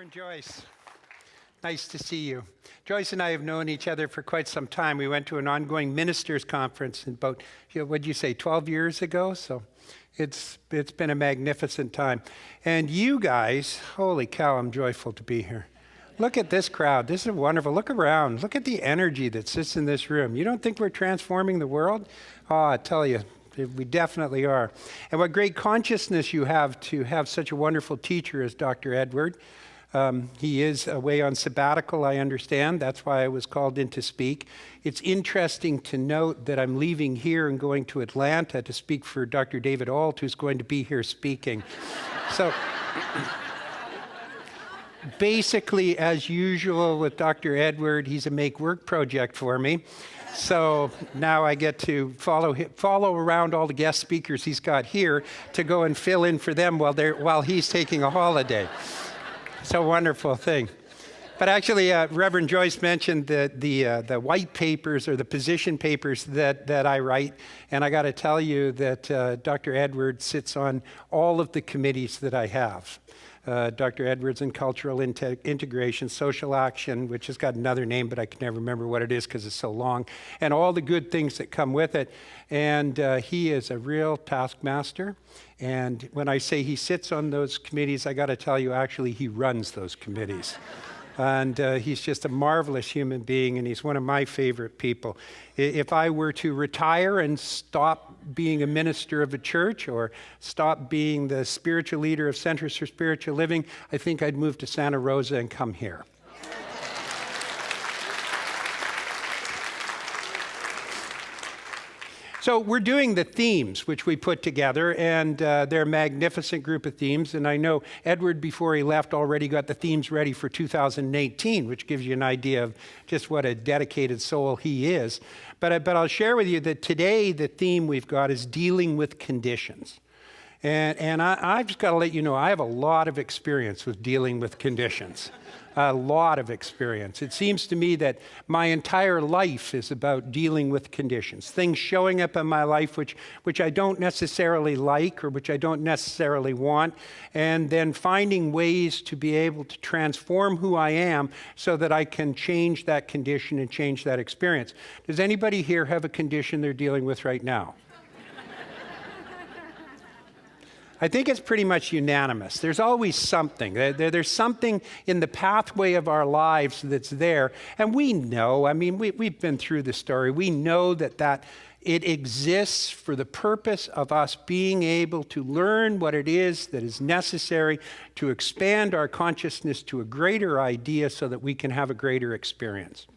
and Joyce. Nice to see you. Joyce and I have known each other for quite some time. We went to an ongoing ministers conference about, what'd you say, 12 years ago? So it's been a magnificent time. And you guys, holy cow, I'm joyful to be here. Look at this crowd. This is wonderful. Look around. Look at the energy that sits in this room. You don't think we're transforming the world? Oh, I tell you, we definitely are. And what great consciousness you have to have such a wonderful teacher as Dr. Edward. He is away on sabbatical, I understand. That's why I was called in to speak. It's interesting to note that I'm leaving here and going to Atlanta to speak for Dr. David Ault, who's going to be here speaking. So basically, as usual with Dr. Edward, he's a make-work project for me. So now I get to follow around all the guest speakers he's got here to go and fill in for them while he's taking a holiday. It's a wonderful thing. But actually, Reverend Joyce mentioned the white papers or the position papers that I write. And I got to tell you that Dr. Edwards sits on all of the committees that I have. Dr. Edwards in Cultural Integration, Social Action, which has got another name, but I can never remember what it is because it's so long, and all the good things that come with it. And he is a real taskmaster. And when I say he sits on those committees, I got to tell you, actually, he runs those committees. And he's just a marvelous human being, and he's one of my favorite people. If I were to retire and stop being a minister of a church or stop being the spiritual leader of Centers for Spiritual Living, I think I'd move to Santa Rosa and come here. So we're doing the themes which we put together, and they're a magnificent group of themes. And I know Edward, before he left, already got the themes ready for 2018, which gives you an idea of just what a dedicated soul he is. But I'll share with you that today the theme we've got is dealing with conditions. And I've just got to let you know, I have a lot of experience with dealing with conditions. A lot of experience. It seems to me that my entire life is about dealing with conditions, things showing up in my life which I don't necessarily like or which I don't necessarily want, and then finding ways to be able to transform who I am so that I can change that condition and change that experience. Does anybody here have a condition they're dealing with right now? I think it's pretty much unanimous. There's always something. There's something in the pathway of our lives that's there. And we know, I mean, we've been through the story. We know that it exists for the purpose of us being able to learn what it is that is necessary to expand our consciousness to a greater idea so that we can have a greater experience.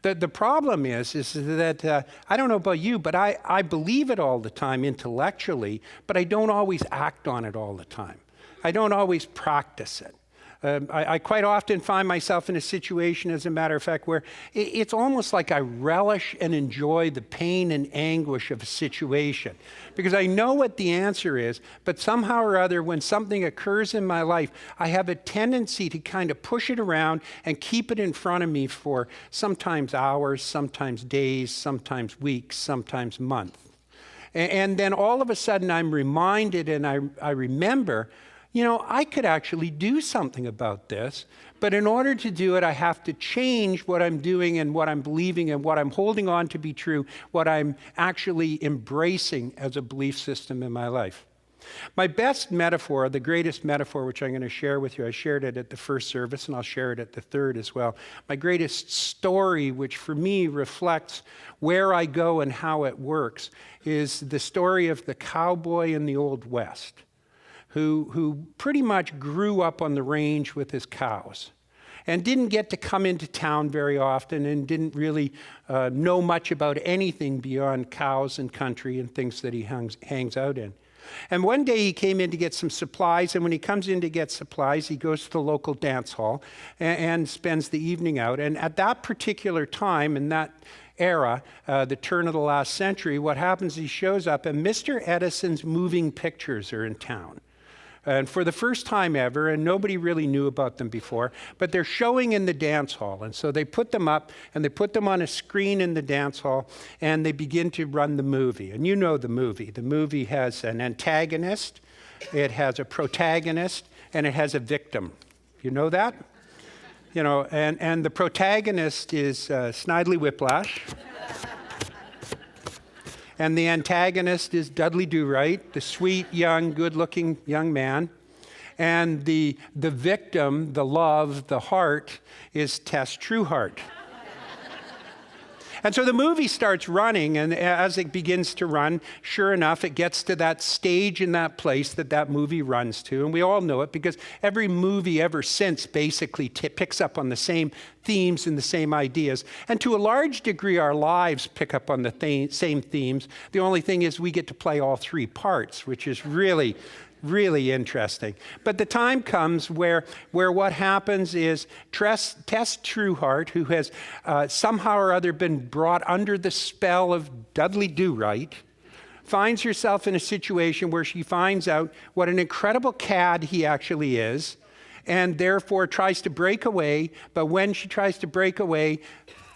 The problem is that, I don't know about you, but I believe it all the time intellectually, but I don't always act on it all the time. I don't always practice it. I quite often find myself in a situation, as a matter of fact, where it's almost like I relish and enjoy the pain and anguish of a situation. Because I know what the answer is, but somehow or other, when something occurs in my life, I have a tendency to kind of push it around and keep it in front of me for sometimes hours, sometimes days, sometimes weeks, sometimes months. And then all of a sudden I'm reminded and I remember, I could actually do something about this, but in order to do it, I have to change what I'm doing and what I'm believing and what I'm holding on to be true, what I'm actually embracing as a belief system in my life. My best metaphor, the greatest metaphor, which I'm going to share with you, I shared it at the first service and I'll share it at the third as well. My greatest story, which for me reflects where I go and how it works, is the story of the cowboy in the Old West, who pretty much grew up on the range with his cows and didn't get to come into town very often and didn't really know much about anything beyond cows and country and things that he hangs out in. And one day he came in to get some supplies, and when he comes in to get supplies, he goes to the local dance hall and spends the evening out. And at that particular time, in that era, the turn of the last century, what happens, he shows up and Mr. Edison's moving pictures are in town. And for the first time ever, and nobody really knew about them before, but they're showing in the dance hall. And so they put them up, and they put them on a screen in the dance hall, and they begin to run the movie. And you know the movie. The movie has an antagonist, it has a protagonist, and it has a victim. You know that? You know, and the protagonist is Snidely Whiplash. And the antagonist is Dudley Do-Right, the sweet, young, good-looking young man. And the victim, the love, the heart, is Tess Trueheart. And so the movie starts running, and as it begins to run, sure enough, it gets to that stage in that place that movie runs to. And we all know it because every movie ever since basically picks up on the same themes and the same ideas. And to a large degree, our lives pick up on the same themes. The only thing is we get to play all three parts, which is really interesting. But the time comes where what happens is Tess Trueheart, who has somehow or other been brought under the spell of Dudley Do-Right, finds herself in a situation where she finds out what an incredible cad he actually is, and therefore tries to break away. But when she tries to break away,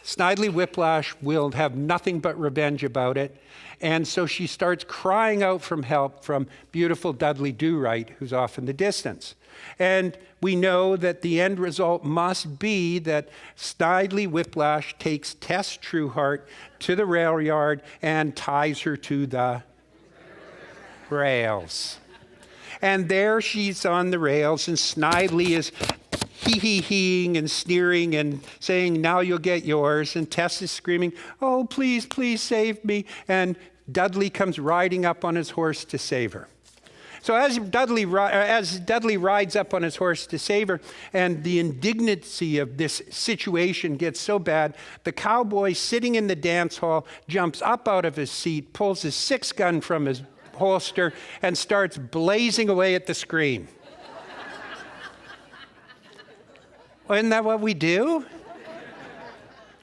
Snidely Whiplash will have nothing but revenge about it. And so she starts crying out for help from beautiful Dudley Do-Right, who's off in the distance. And we know that the end result must be that Snidely Whiplash takes Tess Trueheart to the rail yard and ties her to the rails. And there she's on the rails, and Snidely is hee-hee-heeing and sneering and saying, now you'll get yours. And Tess is screaming, oh, please, please save me. And Dudley comes riding up on his horse to save her. So as Dudley rides up on his horse to save her, and the indignancy of this situation gets so bad, the cowboy sitting in the dance hall jumps up out of his seat, pulls his 6-gun from his holster, and starts blazing away at the screen. Isn't that what we do?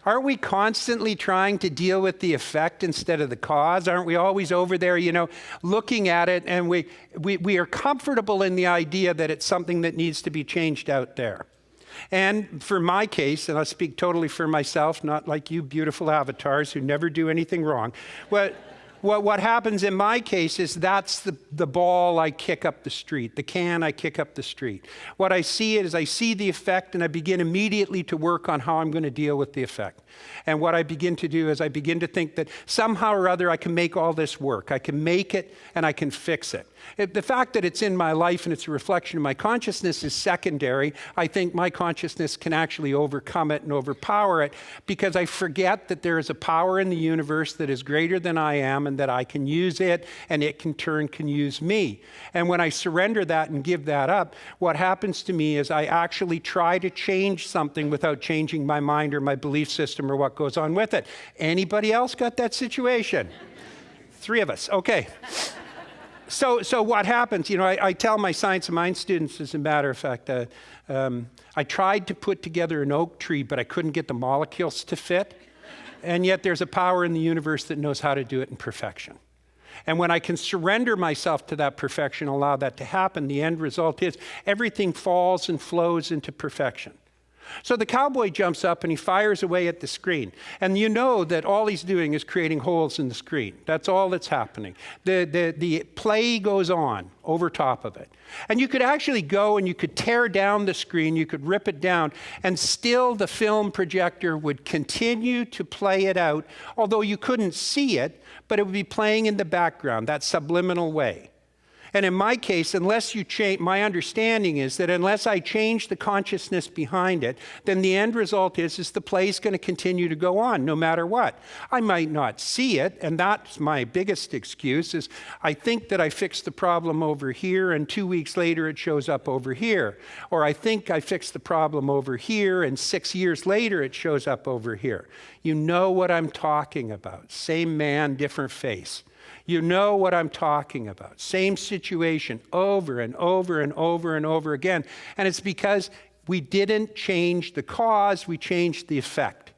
Aren't we constantly trying to deal with the effect instead of the cause? Aren't we always over there, looking at it, and we are comfortable in the idea that it's something that needs to be changed out there? And for my case, and I'll speak totally for myself, not like you beautiful avatars who never do anything wrong, what happens in my case is that's the ball I kick up the street, the can I kick up the street. What I see is I see the effect, and I begin immediately to work on how I'm going to deal with the effect. And what I begin to do is I begin to think that somehow or other I can make all this work. I can make it and I can fix it. The fact that it's in my life and it's a reflection of my consciousness is secondary. I think my consciousness can actually overcome it and overpower it because I forget that there is a power in the universe that is greater than I am and that I can use it and it can use me. And when I surrender that and give that up, what happens to me is I actually try to change something without changing my mind or my belief system or what goes on with it. Anybody else got that situation? 3 of us. Okay. So what happens, I tell my Science of Mind students, as a matter of fact, I tried to put together an oak tree, but I couldn't get the molecules to fit. And yet there's a power in the universe that knows how to do it in perfection. And when I can surrender myself to that perfection, allow that to happen, the end result is everything falls and flows into perfection. So the cowboy jumps up and he fires away at the screen. And you know that all he's doing is creating holes in the screen. That's all that's happening. The play goes on over top of it. And you could actually go and you could tear down the screen, you could rip it down, and still the film projector would continue to play it out, although you couldn't see it, but it would be playing in the background, that subliminal way. And in my case, unless you change, my understanding is that unless I change the consciousness behind it, then the end result is the play is going to continue to go on no matter what. I might not see it, and that's my biggest excuse is I think that I fixed the problem over here, and 2 weeks later it shows up over here. Or I think I fixed the problem over here, and 6 years later it shows up over here. You know what I'm talking about. Same man, different face. You know what I'm talking about. Same situation over and over and over and over again. And it's because we didn't change the cause, we changed the effect.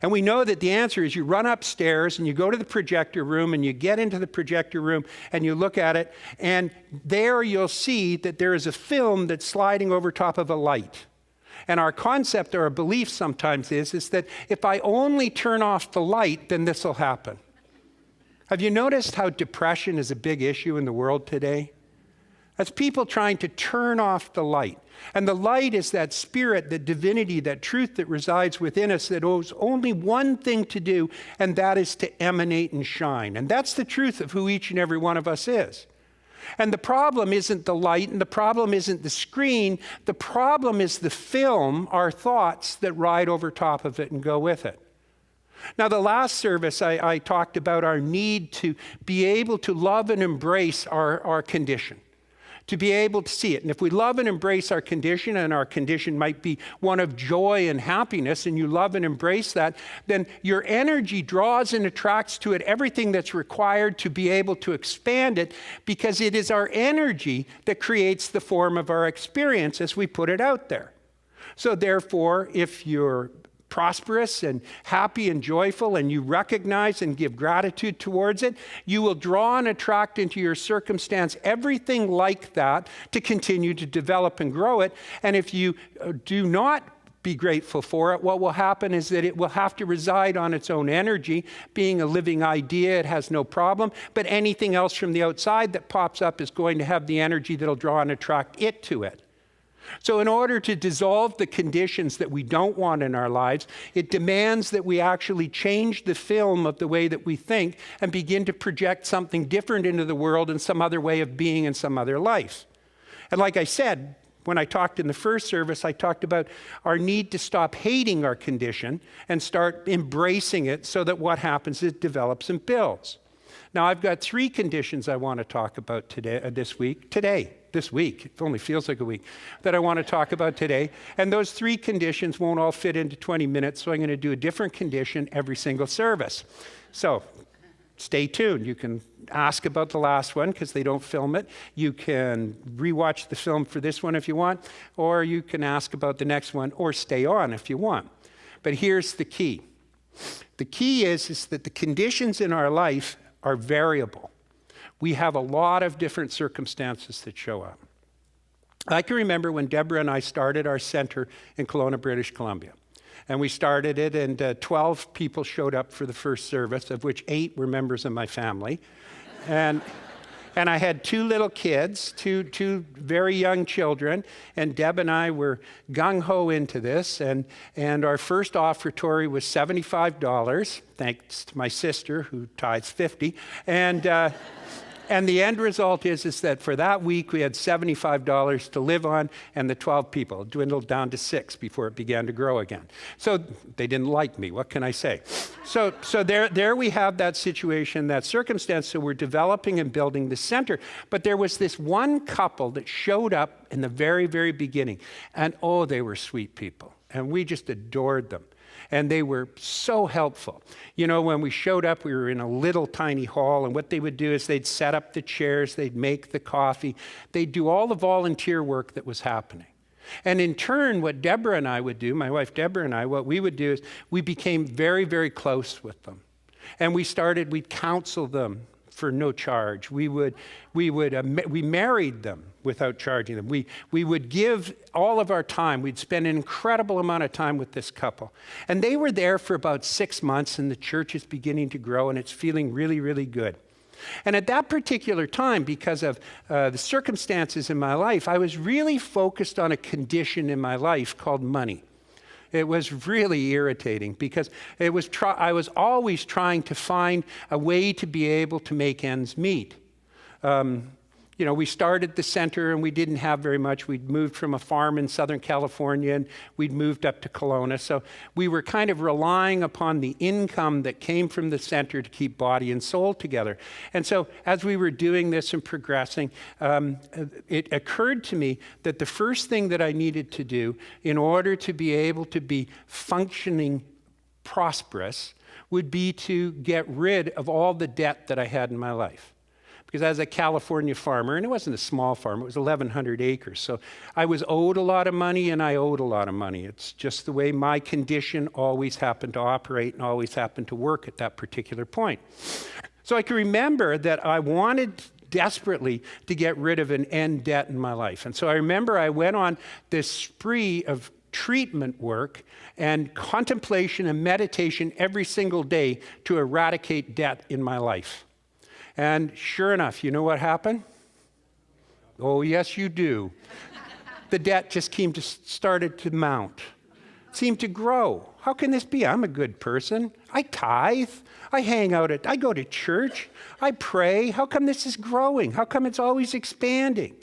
And we know that the answer is you run upstairs and you go to the projector room and you get into the projector room and you look at it, and there you'll see that there is a film that's sliding over top of a light. And our concept or our belief sometimes is that if I only turn off the light, then this will happen. Have you noticed how depression is a big issue in the world today? That's people trying to turn off the light. And the light is that spirit, that divinity, that truth that resides within us that owes only one thing to do, and that is to emanate and shine. And that's the truth of who each and every one of us is. And the problem isn't the light, and the problem isn't the screen. The problem is the film, our thoughts that ride over top of it and go with it. Now, the last service, I talked about our need to be able to love and embrace our condition, to be able to see it. And if we love and embrace our condition, and our condition might be one of joy and happiness, and you love and embrace that, then your energy draws and attracts to it everything that's required to be able to expand it, because it is our energy that creates the form of our experience as we put it out there. So therefore, if you're prosperous and happy and joyful, and you recognize and give gratitude towards it, you will draw and attract into your circumstance everything like that to continue to develop and grow it. And if you do not be grateful for it, what will happen is that it will have to reside on its own energy. Being a living idea, it has no problem, but anything else from the outside that pops up is going to have the energy that'll draw and attract it to it. So in order to dissolve the conditions that we don't want in our lives, it demands that we actually change the film of the way that we think and begin to project something different into the world and some other way of being and some other life. And like I said, when I talked in the first service, I talked about our need to stop hating our condition and start embracing it so that what happens is it develops and builds. Now, I've got 3 conditions I want to talk about this week, it only feels like a week, that I want to talk about today. And those 3 conditions won't all fit into 20 minutes, so I'm going to do a different condition every single service. So stay tuned. You can ask about the last one because they don't film it. You can rewatch the film for this one if you want, or you can ask about the next one, or stay on if you want. But here's the key. The key is that the conditions in our life are variable. We have a lot of different circumstances that show up. I can remember when Deborah and I started our center in Kelowna, British Columbia. And we started it, and 12 people showed up for the first service, of which 8 were members of my family. And I had 2 little kids, two very young children, and Deb and I were gung-ho into this, and our first offertory was $75, thanks to my sister, who tithes $50, and the end result is that for that week, we had $75 to live on, and the 12 people. It dwindled down to 6 before it began to grow again. So they didn't like me. What can I say? So there we have that situation, that circumstance. So we're developing and building the center. But there was this one couple that showed up in the very, very beginning. And oh, they were sweet people. And we just adored them. And they were so helpful. You know, when we showed up, we were in a little tiny hall, and what they would do is they'd set up the chairs, they'd make the coffee, they'd do all the volunteer work that was happening. And in turn, what Deborah and I would do, my wife Deborah and I, what we would do is we became very, very close with them. And we'd counsel them for no charge. We married them without charging them. We would give all of our time. We'd spend an incredible amount of time with this couple. And they were there for about 6 months, and the church is beginning to grow, and it's feeling really, really good. And at that particular time, because of the circumstances in my life, I was really focused on a condition in my life called money. It was really irritating because I was always trying to find a way to be able to make ends meet. We started the center and we didn't have very much. We'd moved from a farm in Southern California and we'd moved up to Kelowna. So we were kind of relying upon the income that came from the center to keep body and soul together. And so as we were doing this and progressing, it occurred to me that the first thing that I needed to do in order to be able to be functioning prosperous would be to get rid of all the debt that I had in my life. Because as a California farmer, and it wasn't a small farm, it was 1,100 acres. So I was owed a lot of money and I owed a lot of money. It's just the way my condition always happened to operate and always happened to work at that particular point. So I can remember that I wanted desperately to get rid of an end debt in my life. And so I remember I went on this spree of treatment work and contemplation and meditation every single day to eradicate debt in my life. And sure enough, you know what happened? Oh, yes, you do. The debt just started to mount, seemed to grow. How can this be? I'm a good person. I tithe. I hang out I go to church. I pray. How come this is growing? How come it's always expanding?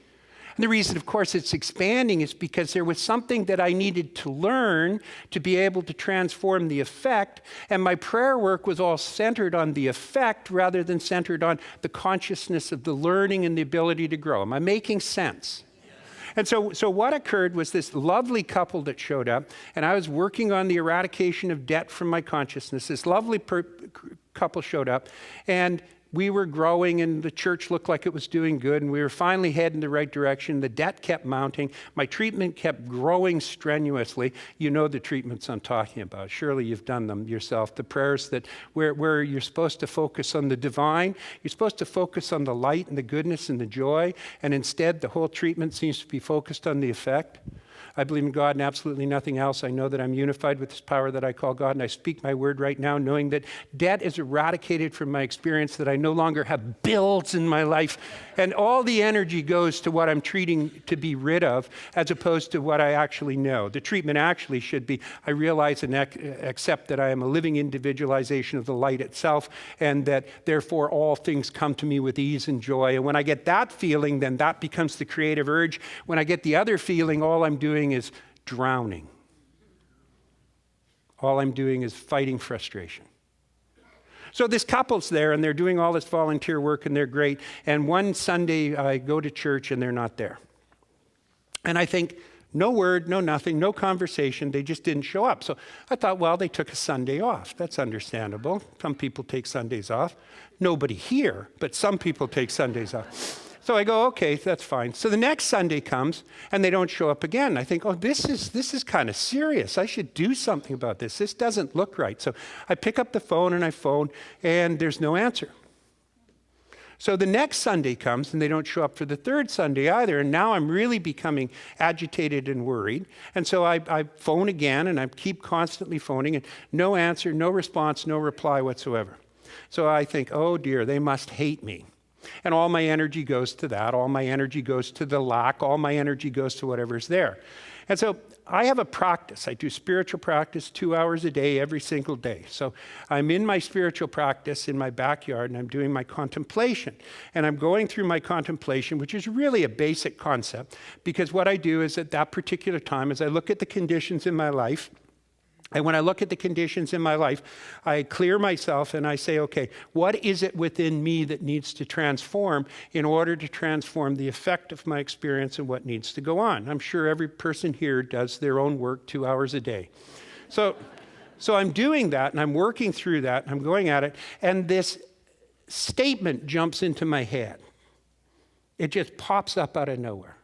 And the reason, of course, it's expanding is because there was something that I needed to learn to be able to transform the effect. And my prayer work was all centered on the effect rather than centered on the consciousness of the learning and the ability to grow. Am I making sense? And so what occurred was this lovely couple that showed up, and I was working on the eradication of debt from my consciousness. This lovely couple showed up, and we were growing, and the church looked like it was doing good, and we were finally heading the right direction. The debt kept mounting. My treatment kept growing strenuously. You know the treatments I'm talking about. Surely you've done them yourself. The prayers that where you're supposed to focus on the divine, you're supposed to focus on the light and the goodness and the joy, and instead the whole treatment seems to be focused on the effect. I believe in God and absolutely nothing else. I know that I'm unified with this power that I call God, and I speak my word right now, knowing that debt is eradicated from my experience, that I no longer have bills in my life, and all the energy goes to what I'm treating to be rid of, as opposed to what I actually know. The treatment actually should be, I realize and accept that I am a living individualization of the light itself, and that therefore all things come to me with ease and joy. And when I get that feeling, then that becomes the creative urge. When I get the other feeling, all I'm doing is drowning. All I'm doing is fighting frustration. So this couple's there, and they're doing all this volunteer work, and they're great. And one Sunday, I go to church, and they're not there. And I think, no word, no nothing, no conversation. They just didn't show up. So I thought, well, they took a Sunday off. That's understandable. Some people take Sundays off. Nobody here, but some people take Sundays off. So I go, okay, that's fine. So the next Sunday comes, and they don't show up again. I think, oh, this is kind of serious. I should do something about this. This doesn't look right. So I pick up the phone, and I phone, and there's no answer. So the next Sunday comes, and they don't show up for the third Sunday either. And now I'm really becoming agitated and worried. And so I phone again, and I keep constantly phoning, and no answer, no response, no reply whatsoever. So I think, oh, dear, they must hate me. And all my energy goes to that. All my energy goes to the lack. All my energy goes to whatever's there. And so I have a practice. I do spiritual practice 2 hours a day, every single day. So I'm in my spiritual practice in my backyard, and I'm doing my contemplation. And I'm going through my contemplation, which is really a basic concept, because what I do is at that particular time, as I look at the conditions in my life, and when I look at the conditions in my life, I clear myself and I say, okay, what is it within me that needs to transform in order to transform the effect of my experience and what needs to go on? I'm sure every person here does their own work 2 hours a day. So I'm doing that, and I'm working through that, and I'm going at it, and this statement jumps into my head. It just pops up out of nowhere.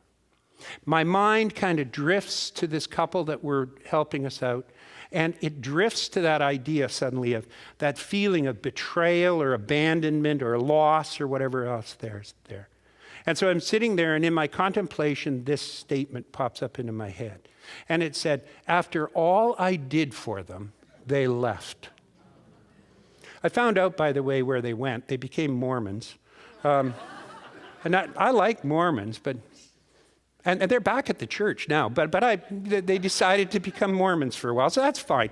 My mind kind of drifts to this couple that were helping us out. And it drifts to that idea suddenly of that feeling of betrayal or abandonment or loss or whatever else there's there. And so I'm sitting there, and in my contemplation, this statement pops up into my head. And it said, after all I did for them, they left. I found out, by the way, where they went. They became Mormons. And I like Mormons, but... And they're back at the church now, but they decided to become Mormons for a while, so that's fine.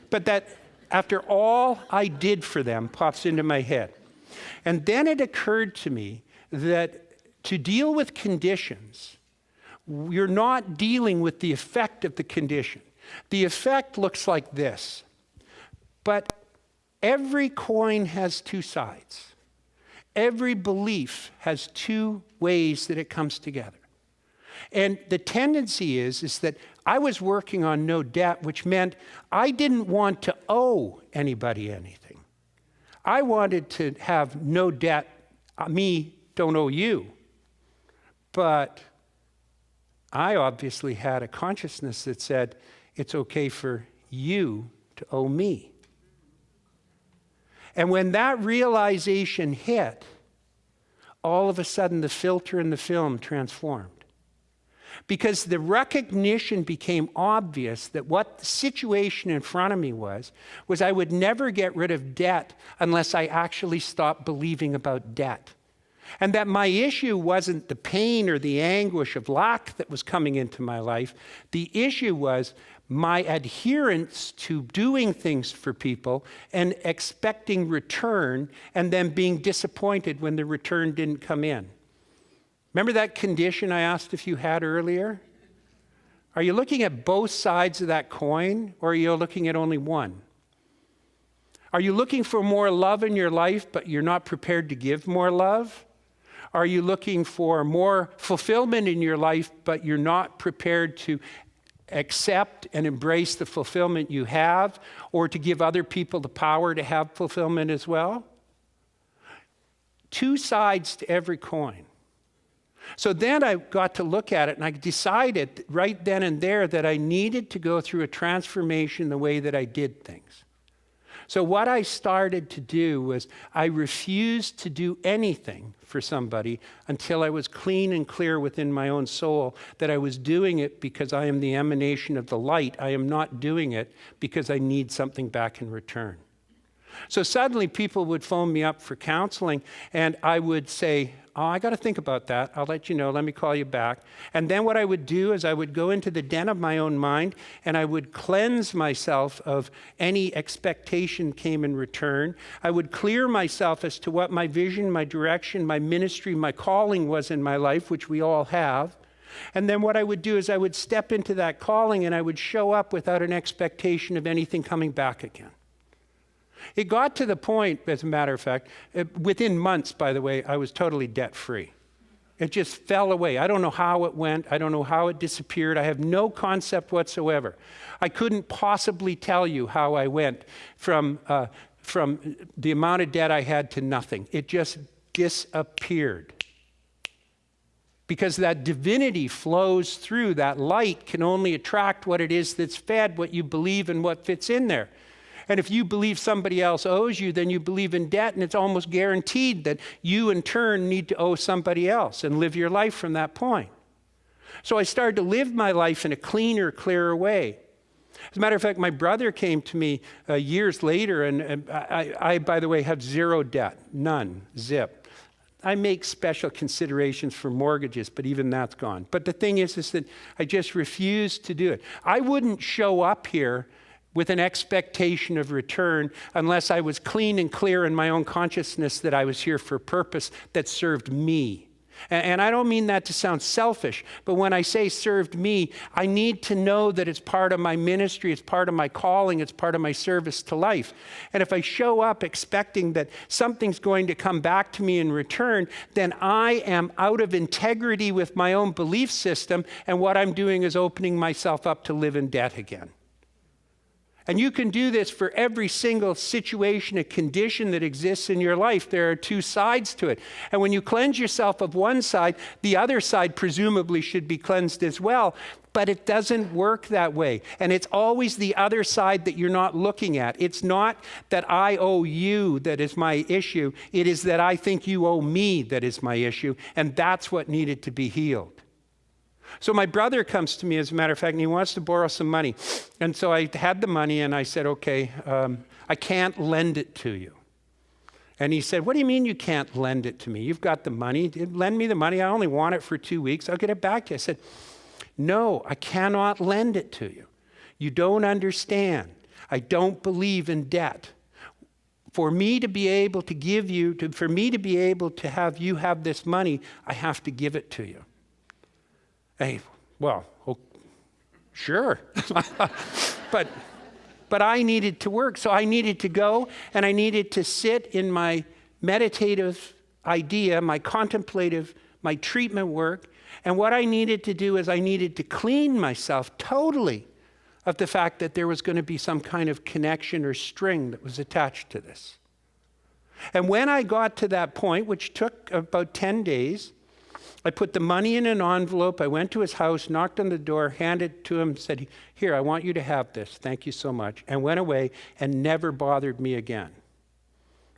But that after all I did for them pops into my head. And then it occurred to me that to deal with conditions, you're not dealing with the effect of the condition. The effect looks like this. But every coin has two sides. Every belief has two ways that it comes together. And the tendency is that I was working on no debt, which meant I didn't want to owe anybody anything. I wanted to have no debt. Me, don't owe you. But I obviously had a consciousness that said, it's okay for you to owe me. And when that realization hit, all of a sudden the filter in the film transformed. Because the recognition became obvious that what the situation in front of me was I would never get rid of debt unless I actually stopped believing about debt. And that my issue wasn't the pain or the anguish of lack that was coming into my life. The issue was my adherence to doing things for people and expecting return and then being disappointed when the return didn't come in. Remember that condition I asked if you had earlier? Are you looking at both sides of that coin, or are you looking at only one? Are you looking for more love in your life, but you're not prepared to give more love? Are you looking for more fulfillment in your life, but you're not prepared to accept and embrace the fulfillment you have, or to give other people the power to have fulfillment as well? Two sides to every coin. So then I got to look at it, and I decided right then and there that I needed to go through a transformation in the way that I did things. So what I started to do was I refused to do anything for somebody until I was clean and clear within my own soul that I was doing it because I am the emanation of the light. I am not doing it because I need something back in return. So suddenly people would phone me up for counseling, and I would say, oh, I got to think about that. I'll let you know. Let me call you back. And then what I would do is I would go into the den of my own mind, and I would cleanse myself of any expectation came in return. I would clear myself as to what my vision, my direction, my ministry, my calling was in my life, which we all have. And then what I would do is I would step into that calling, and I would show up without an expectation of anything coming back again. It got to the point, as a matter of fact, within months, by the way, I was totally debt-free. It just fell away. I don't know how it went. I don't know how it disappeared. I have no concept whatsoever. I couldn't possibly tell you how I went from the amount of debt I had to nothing. It just disappeared. Because that divinity flows through. That light can only attract what it is that's fed, what you believe and what fits in there. And if you believe somebody else owes you, then you believe in debt, and it's almost guaranteed that you in turn need to owe somebody else and live your life from that point. So I started to live my life in a cleaner, clearer way. As a matter of fact, my brother came to me years later, and I, by the way, have zero debt, none, zip. I make special considerations for mortgages, but even that's gone. But the thing is that I just refuse to do it. I wouldn't show up here with an expectation of return unless I was clean and clear in my own consciousness that I was here for a purpose that served me. And I don't mean that to sound selfish, but when I say served me, I need to know that it's part of my ministry, it's part of my calling, it's part of my service to life. And if I show up expecting that something's going to come back to me in return, then I am out of integrity with my own belief system, and what I'm doing is opening myself up to live in debt again. And you can do this for every single situation, a condition that exists in your life. There are two sides to it. And when you cleanse yourself of one side, the other side presumably should be cleansed as well. But it doesn't work that way. And it's always the other side that you're not looking at. It's not that I owe you that is my issue. It is that I think you owe me that is my issue. And that's what needed to be healed. So my brother comes to me, as a matter of fact, and he wants to borrow some money. And so I had the money, and I said, okay, I can't lend it to you. And he said, what do you mean you can't lend it to me? You've got the money. Lend me the money. I only want it for 2 weeks. I'll get it back to you. I said, no, I cannot lend it to you. You don't understand. I don't believe in debt. For me to be able to give you, for me to be able to have you have this money, I have to give it to you. Hey, well, sure. but I needed to work. So I needed to go, and I needed to sit in my meditative idea, my contemplative, my treatment work. And what I needed to do is I needed to clean myself totally of the fact that there was going to be some kind of connection or string that was attached to this. And when I got to that point, which took about 10 days, I put the money in an envelope. I went to his house, knocked on the door, handed it to him, said, here, I want you to have this. Thank you so much. And went away and never bothered me again.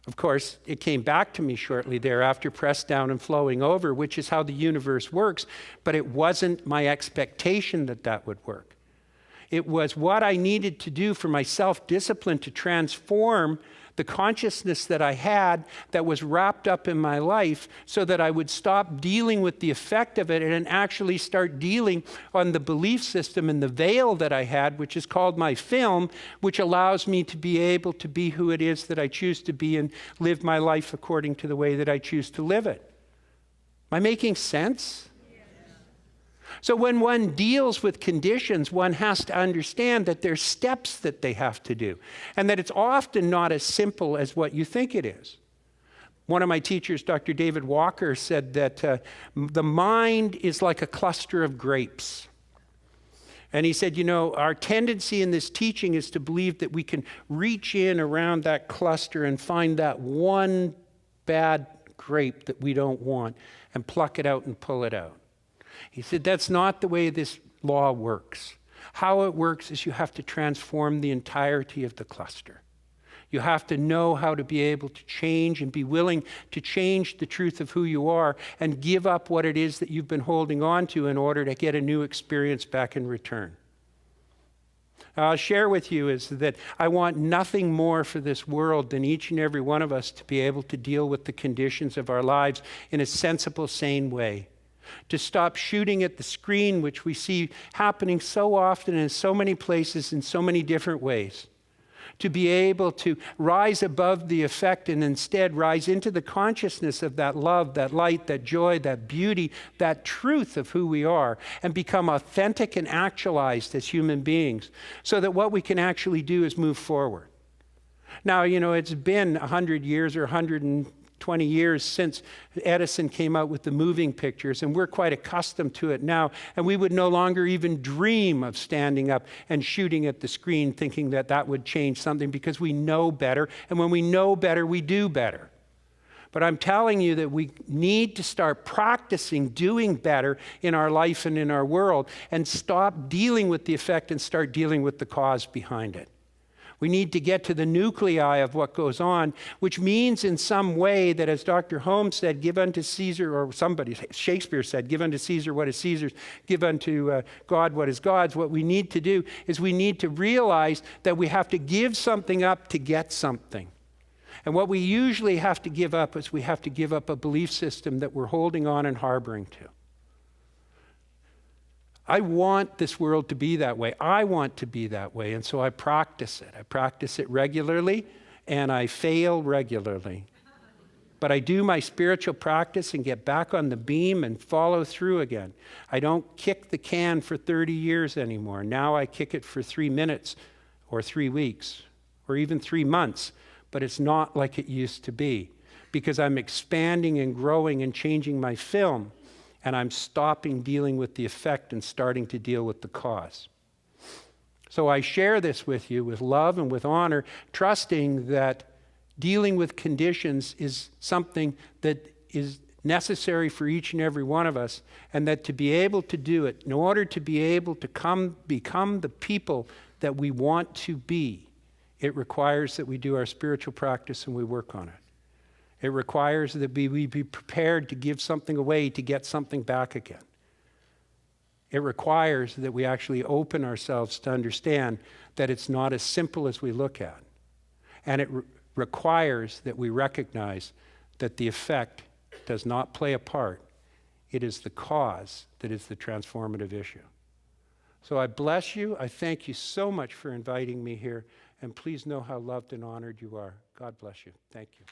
Of course, it came back to me shortly thereafter, pressed down and flowing over, which is how the universe works. But it wasn't my expectation that that would work. It was what I needed to do for my self-discipline to transform the consciousness that I had that was wrapped up in my life, so that I would stop dealing with the effect of it and actually start dealing on the belief system and the veil that I had, which is called my film, which allows me to be able to be who it is that I choose to be and live my life according to the way that I choose to live it. Am I making sense? So when one deals with conditions, one has to understand that there's steps that they have to do, and that it's often not as simple as what you think it is. One of my teachers, Dr. David Walker, said that the mind is like a cluster of grapes. And he said, our tendency in this teaching is to believe that we can reach in around that cluster and find that one bad grape that we don't want and pluck it out and pull it out. He said, that's not the way this law works. How it works is you have to transform the entirety of the cluster. You have to know how to be able to change and be willing to change the truth of who you are and give up what it is that you've been holding on to in order to get a new experience back in return. I'll share with you is that I want nothing more for this world than each and every one of us to be able to deal with the conditions of our lives in a sensible, sane way. To stop shooting at the screen, which we see happening so often in so many places in so many different ways. To be able to rise above the effect and instead rise into the consciousness of that love, that light, that joy, that beauty, that truth of who we are, and become authentic and actualized as human beings, so that what we can actually do is move forward. Now, it's been 100 years or 120 years since Edison came out with the moving pictures, and we're quite accustomed to it now, and we would no longer even dream of standing up and shooting at the screen thinking that that would change something, because we know better, and when we know better, we do better. But I'm telling you that we need to start practicing doing better in our life and in our world, and stop dealing with the effect and start dealing with the cause behind it. We need to get to the nuclei of what goes on, which means in some way that, as Dr. Holmes said, give unto Caesar, or Shakespeare said, give unto Caesar what is Caesar's, give unto God what is God's. What we need to do is we need to realize that we have to give something up to get something. And what we usually have to give up is we have to give up a belief system that we're holding on and harboring to. I want this world to be that way. I want to be that way, and so I practice it. I practice it regularly, and I fail regularly. But I do my spiritual practice and get back on the beam and follow through again. I don't kick the can for 30 years anymore. Now I kick it for 3 minutes or 3 weeks or even 3 months, but it's not like it used to be, because I'm expanding and growing and changing my film. And I'm stopping dealing with the effect and starting to deal with the cause. So I share this with you with love and with honor, trusting that dealing with conditions is something that is necessary for each and every one of us, and that to be able to do it, in order to be able to become the people that we want to be, it requires that we do our spiritual practice and we work on it. It requires that we be prepared to give something away to get something back again. It requires that we actually open ourselves to understand that it's not as simple as we look at. And it requires that we recognize that the effect does not play a part. It is the cause that is the transformative issue. So I bless you. I thank you so much for inviting me here. And please know how loved and honored you are. God bless you. Thank you.